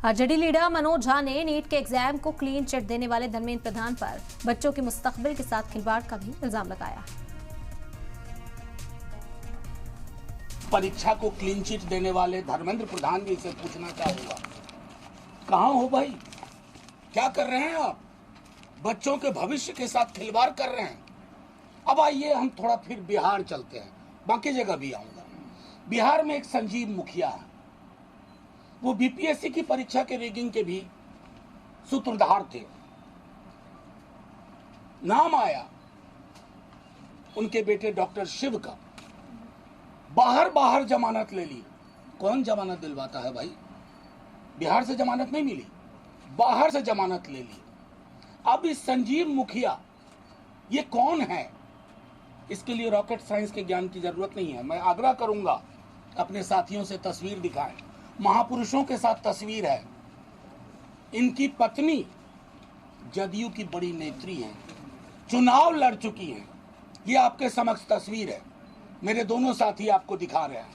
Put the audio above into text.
RJD leader Manoj Jha ने NEET के exam को क्लीन चिट देने वाले धर्मेंद्र प्रधान पर बच्चों के मुस्तकबिल के साथ खिलवाड़ का भी इल्जाम लगाया। परीक्षा को क्लीन चिट देने वाले धर्मेंद्र प्रधान जी से पूछना चाहूंगा, कहां हो भाई? क्या कर रहे हैं आप? बच्चों के भविष्य के साथ खिलवाड़ कर रहे हैं। अब आइए हम थोड़ा फिर बिहार चलते हैं, बाकी जगह भी आऊंगा। बिहार में एक संजीव मुखिया है, वो बीपीएससी की परीक्षा के रैगिंग के भी सूत्रधार थे। नाम आया उनके बेटे डॉक्टर शिव का, बाहर जमानत ले ली। कौन जमानत दिलवाता है भाई? बिहार से जमानत नहीं मिली, बाहर से जमानत ले ली। अब इस संजीव मुखिया ये कौन है? इसके लिए रॉकेट साइंस के ज्ञान की जरूरत नहीं है। मैं आग्रह करूंगा अपने साथियों से तस्वीर दिखाएं। महापुरुषों के साथ तस्वीर है। इनकी पत्नी जदयू की बड़ी नेत्री है, चुनाव लड़ चुकी है। ये आपके समक्ष तस्वीर है। मेरे दोनों साथी आपको दिखा रहे हैं।